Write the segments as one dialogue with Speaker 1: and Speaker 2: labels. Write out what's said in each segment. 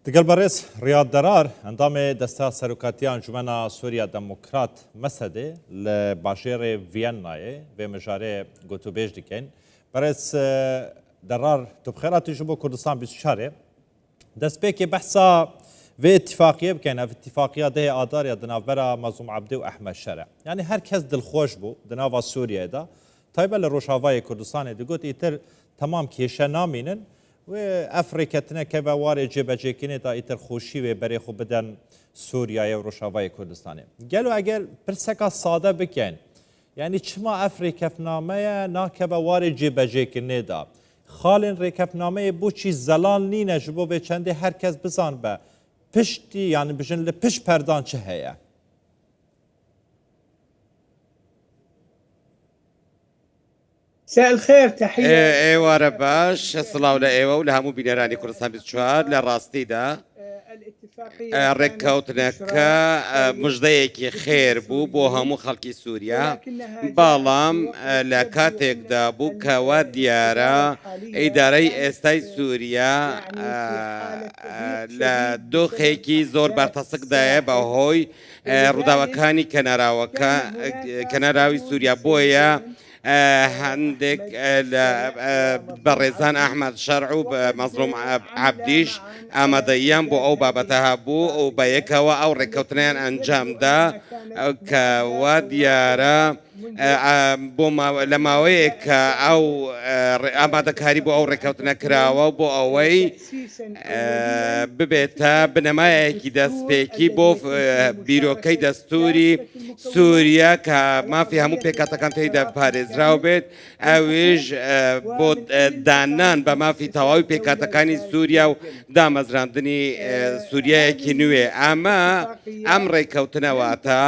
Speaker 1: دقل بريس رياض درار انضم دستا سروكاتيان جمنا سوريا ديمقراط مسده لباشير فيينا و مجاري گوتوبيج دكين بريس درار تبخيرات جبو كردستان بشاره دست بيكي بحثا في اتفاقيه بكينا في اتفاقيه ده ادار يا دنافرا مظلوم عبدي واحمد شرع يعني هركز دلخوش بو دنافا سوريا دا طيب لروشافاي كردستان دغوت يتر تمام كيشه نامينن و افریقا که واره جبهه تا ایتر خوشی و برای خوب بدن سوریه و روشاوای کردستانه. گلو اگر پرسکا ساده بکن، یعنی چما افریقا نا که واره جبهه دا. خالن ریکفنامه بو چی زلال نینه جبو و چنده هر کس بزن به پشتی یعنی بجن لپش پردان چه هیا.
Speaker 2: مساء الخير تحية
Speaker 3: ايوا رباش الصلاة ولا ايوا ولا همو بينراني كردستان بيتشوار لراستي دا ڕێککەوتنەکە مژدەیەکی خێر بوو بۆ هەموو خەڵکی سووریا بەڵام لە کاتێکدا بوو کەوا دیارە ئیدارەی ئێستای سووریا لە دۆخێکی زۆر بەرتەسکدایە بەهۆی ڕووداوەکانی کەناراوی سووریا بۆیە هەندێک بەڕێزان ئەحمەد شەرع و مەزلوم عەبدیش ئامادەییان بۆ ئەو بابەتە هەبوو و بە یەکەوە ئەو ڕێککەوتنیان ئەنجامدا کەوا دیارە بۆ لە ماوەیەک کە ئەو ئامادەکاری بۆ ئەو ڕێککەوتنە کراوە بۆ ئەوەی ببێتە بنەمایەکی دەستپێکی بۆ بیرۆکەی دەستوری سووریا کە مافی هەموو پێکاتەکان تێیدا پارێزراو بێت ئەویش بۆ دانان بە مافی تەواوی پێکاتەکانی سووریا و دامەزراندنی سووریایەکی نوێ ئەم ڕێککەوتنەواتە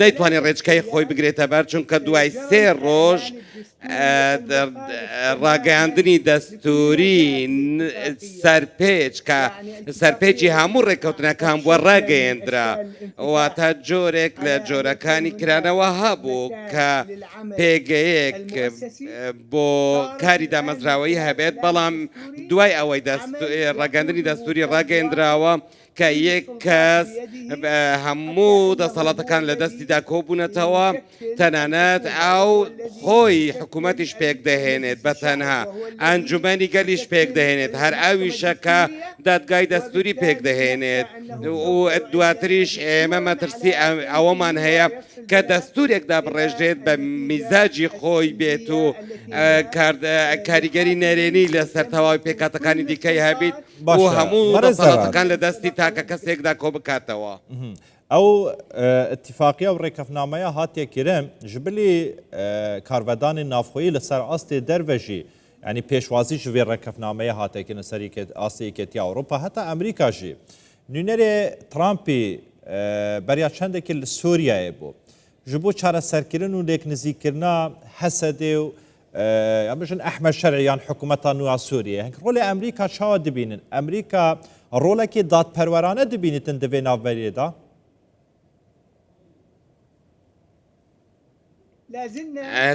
Speaker 3: نەیتوانێت ڕێچکەی خۆی بگرێتە بەر چونکە دوای 3 ڕۆژ ڕاگەیاندنی دەستوری سەرپێچ کە سەرپێکی هەموو ڕێککەوتنەکان بووە ڕاگەیەندرا واتە جۆرێک لە جۆرەکانی کرانەوە هەبوو کە پێگەیەک بۆ کاری دامەزراوەی هەبێت بەڵام دوای ئەوەی ڕاگەاندنی دەستوری ڕاگەیەندراوە کە یەک کەس هەموو دەسەڵاتەکان لە دەستیدا کۆبوونەتەوە تەنانەت ئەو خۆی حکوومەتیش پێک دەهێنێت بە تەنها ئەنجومەنی گەلیش پێک دەهێنێت هەر ئەویشەکە دادگای دەستوری پێک دەهێنێت و دواتریش ئێمە مەترسی ئەوەمان هەیە کە دەستورێکدا بڕێژرێت بە میزاجی خۆی بێت و کاریگەری نەرێنی لەسەر تەواوی پێکاتەکانی دیکەی هەبیت بۆ هەموو دەسەڵاتەکان لە دەستی تاکە کەسێکدا کۆ بکاتەوە.
Speaker 1: ئەو اتفاقیە و ڕێکەفنامەیە هاتیە کرێن ji bilî karvedanê navxweyî li ser astê derve jî yanî pêşwazî ji vê ڕێکەفنامەیە hatêkirin ser astê yekîtiya Ewropa heta Amerîka jî nûnerê Trumpî beriya çendekî li Sûriyayê bû ji bo çareserkirin û lêknizîkirina Hesedê û ya bijin Ehmed Şer'i yan hikûmeta nû ya Sûriyê rolê Amerîka çawa dibînin Amerîka rolekê dadperwerane dibînitin di vê navberiyê da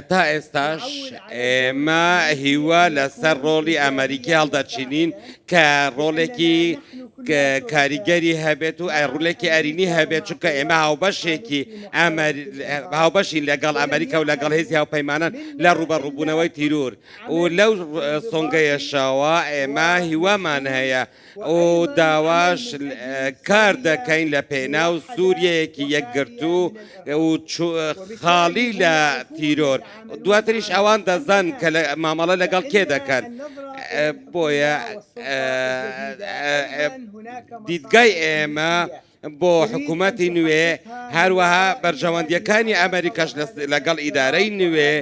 Speaker 3: تا ئێستاش ئێمە هیوا لەسەر ڕۆڵی ئەمریکی هەڵدەچینین کە ڕۆڵێکی کاریگەری هەبێت و ڕولێکی ئەرینی هەبێت چونکە ئێمە هاوبەشین لەگەڵ ئەمریکا و لەگەڵ هێزی هاوپەیمانان لە ڕوبەڕووبوونەوەی تیرور و لەو سۆنگەیەشەوە ئێمە هیوامان هەیە و داواش کار دەکەین لە پێناو سووریەیەکی یەکگرتو و خاڵی لە تیرۆر دواتریش ئەوان دەزان کە مامەڵە لەگەڵ کێ دەکەن بۆیە دیدگای ئێمە بۆ حکوومەتی نوێ هەروەها بەرژەوەندیەکانی ئەمریکاش لەگەڵ ئیدارەی نوێ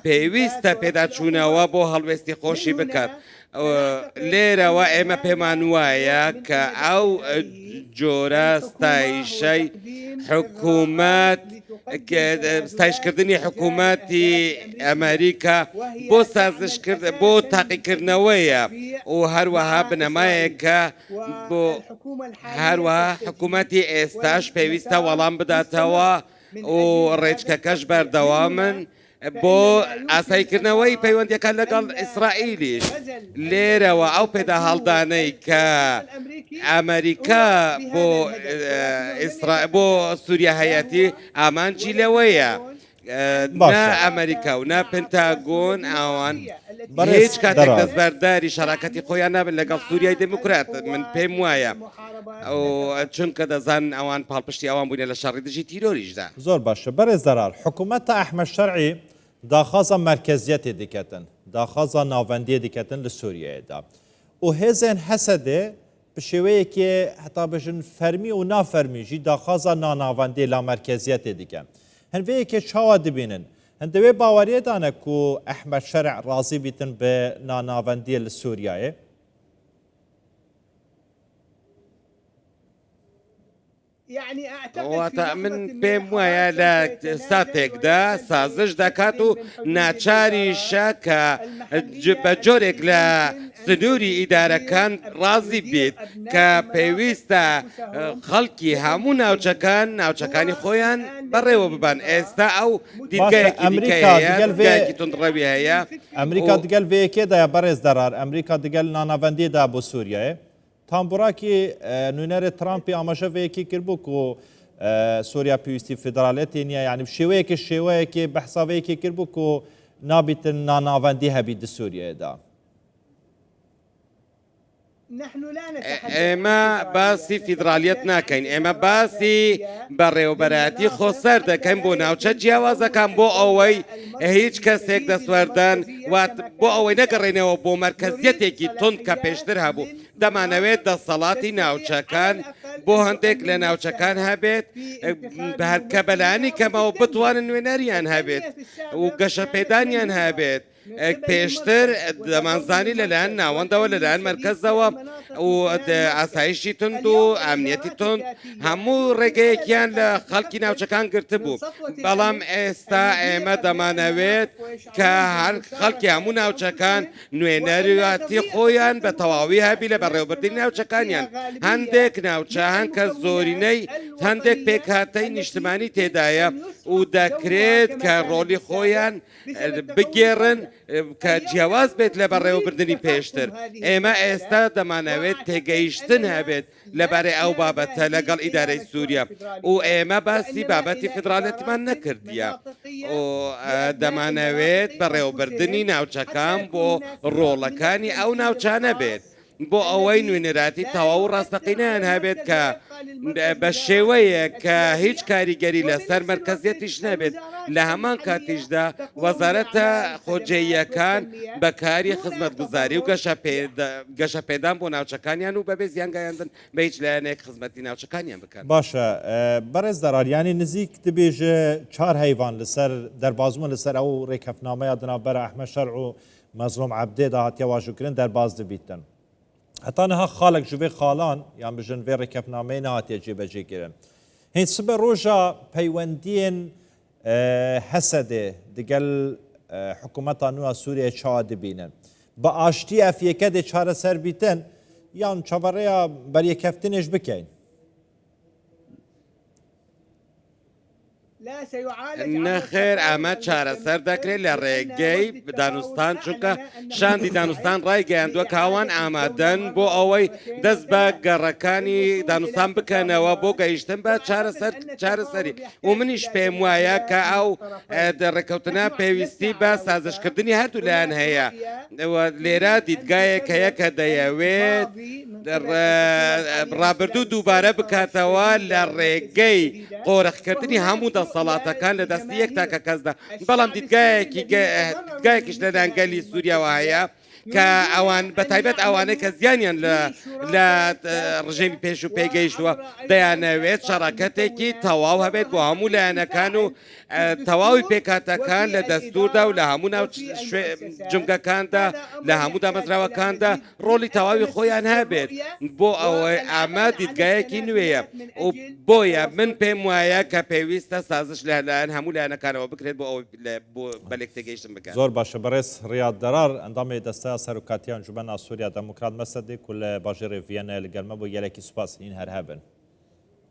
Speaker 3: پێویستە پێداچوونەوە بۆ هەڵوێستی خۆشی بکات لێرەوە ئێمە پێمان وایە کە ئەو جۆرە ستایشەی حکوومەت ستایشکردنی حکوومەتی ئەمریکا بۆ سازشکرد بۆ تاقیکردنەوەیە و هەروەها بنەمایەکە بۆ هەروەها حکوومەتی ئێستاش پێویستە وەڵام بداتەوە و ڕێچکەکەش بەردەوامن بۆ ئاساییکردنەوەی پەیوەندیەکان لەگەڵ ئیسرائیلیش لێرەوە ئەو پێدا هەڵدانەی کە ئەمریکا بۆ سووریا هەیەتی ئامانجی لەوەیە نا ئەمریکا و نا پنتاگۆن ئەوان هیچ کاتێک دەستبەرداری شەراکەتی خۆیان نابن لەگەڵ سووریای دموکرات من پێم وایە چونکە دەزان ئەوان پاڵپشتی ئەوان بوونە لە شەڕی دژی تیرۆریشدا.
Speaker 1: زۆر باشە بەرێز دەرار حکوومەتە ئەحمەد شەرعی داخوازە مرکزیەتێ دیکەتن داخوازە ناوەندیە دیکەتن لە سووریایەدا و هێزێن هەسەدێ بە شێوەیەکێ هەتا بژن فەرمی و نافەرمیژی داخوازە ناناوەندێ لا مرکزیەتێ دیکەن هەنوەیەکێ چاوا دبینن هەندەوێ باوەریەدانە و ئەحمەد شەرع ڕازی بیتن بە ناناوەندیە لە سووریایە
Speaker 3: واتە من پێم وایە لە ساتێکدا سازش دەکات و ناچاریشە کە بە جۆرێک لە سنووری ئیدارەکان ڕازی بێت کە پێویستە خەڵکی هەموو ناوچەکانی خۆیان بەڕێوە ببان ئێستا ئەو دیگەیەکی تونڕەوی هەیە
Speaker 1: ئەمریکا دگەل vەیەکێدایە بەڕێز دەرار ئەمریکا دگەل ناناوەندیدا بۆ سووریایە تامبوراکی نوێنەرە ترامپی ئاماژەوەیەکی کردبوو و سووریا پێویستی فدرالێتی نییە یعنی شێوەیەکی بەحساوەیەکی کردبوو و نابیتن ناناوەندی هەبی لە سووریایەدا.
Speaker 3: ئێمە باسی فیدرالیەت ناکەین ئێمە باسی بەڕێوەبەرەتی خۆسەر دەکەین بۆ ناوچە جیاوازەکان بۆ ئەوەی هیچ کەسێک دەسوەردان بۆ ئەوەی نەگەڕێنەوە بۆ مرکزیەتێکی تند کە پێشتر هەبوو دەمانەوێت دەسەڵاتی ناوچەکان بۆ هەندێک لە ناوچەکان هەبێت کە بەلایانی کەمەوە بتوانن نوێنەریان هەبێت و گەشە پێدانیان هەبێت پێشتر دەمانزانی لەلایەن ناوەندەوە لەلایەن مەرکەزەوە و ئاسایشی تند و ئەمنیەتی تند هەموو ڕێگەیەکیان لە خەڵکی ناوچەکان گرتبوو بەڵام ئێستا ئێمە دەمانەوێت کە هەر خەڵکی هەموو ناوچەکان نوێنەریاتی خۆیان بە تەواوی هەبی لە بەڕێوەبردنی ناوچەکانیان هەندێک ناوچە هەن کە زۆرینەی هەندێک پێکهاتەی نیشتمانی تێدایە و دەکرێت کە ڕۆلی خۆیان بگێڕن کە جیاواز بێت لە بەڕێوەبردننی پێشتر ئێمە ئێستا دەمانەوێت تێگەیشتن هەبێت لەبارەی ئەو بابەتە لەگەڵ ئیدارەی سووریا و ئێمە باسی بابەتی فدرالەتمان نەکردیە و دەمانەوێت بەڕێوەبردننی ناوچەکان بۆ ڕۆڵەکانی ئەو ناوچانە بێت بۆ ئەوەی نوێنەراتی تەواو و ڕاستەقینەیان هەبێت کە بە شێوەیە کە هیچ کاریگەری لەسەر مرکزیەتیش نەبێت لە هەمان کاتیشدا وەزارەتە خۆجێیەکان بەکاری خزمەتگوزاری و گەشە پێدان بۆ ناوچەکانیان و بەبێ زیانگایاندن بە هیچ لایەنێک خزمەتی ناوچەکانیان بکەن.
Speaker 1: باشە بەڕێز دەراریانی نزیک دەبێژە چهار هەیوان لەسەر دەربازمە لەسەر ئەو ڕێکەفنامەیە دنابەر ئەحمەد شەرع و مەزلوم عەبدێدا هاتیە واژووکردن دەرباز دەبیتن. هەتانەها خاڵک ژێ خاڵان یان بژن vê ڕێکەفنامەی نهاتیە جێبەجێگیرن. هین سبە ڕۆژە پەیوەندیên هەسەدێ دگەل حکوومەتا نوێ سووریە چاوا دبینن. بە ئاشتی ئەفیەکە دێ چارەسەر بیتن یان چاوەڕێیە بەریەکەفتنێش بکەین.
Speaker 3: نەخێر ئەمە چارەسەر دەکرێت لە ڕێگەی دانوستان چونکە شاندی دانوستان ڕایگەیاندووە کاوان ئامادەن بۆ ئەوەی دەست بە گەڕەکانی دانوستان بکەنەوە بۆ گەیشتن بە چارەسەری و منیش پێم وایە کە ئەو ڕێکەوتنە پێویستی بە سازشکردنی هەردوو لایەن هەیە لێرە دیدگایەک هەیە کە دەیەوێت ڕابردوو دووبارە بکاتەوە لە ڕێگەی قۆرەخکردنی هەموو دەسەڵاتەکان لە دەستی یەک تاکە کەسدا بەڵام دیدگایەکیش لە دەنگەلی سووریاوە هەیە کە ئەوان بەتایبەت ئەوانەی کە زیانیان لە ڕژێمی پێش و پێگەیشتووە دەیانەوێت شەڕەکەتێکی تەواو هەبێت بۆ هەموو لایەنەکان و تەواوی پێکاتەکان لە دەستوردا و لە هەموو ناو جمگەکاندا لە هەموو دامەزراوەکاندا ڕۆلی تەواوی خۆیان هەبێت بۆ ئەوەی ئەمە دیدگایەکی نوێیە و بۆیە من پێم وایە کە پێویستە سازش لەلایەن هەموو لایەنەکانەوە بکرێت بۆ ئەوەی بەلێک تێگەیشتن بکات.
Speaker 1: زۆر باشە بەڕێز ڕیاد دەرار ئەندامی دەستە سەرۆکاتیان جوبەنا سووریا دەموکرات مەسەدێک و لە باژێڕێ ڤیەنە لەگەڵمە بۆ یەلێکی سوپاس هین هەر هەبن.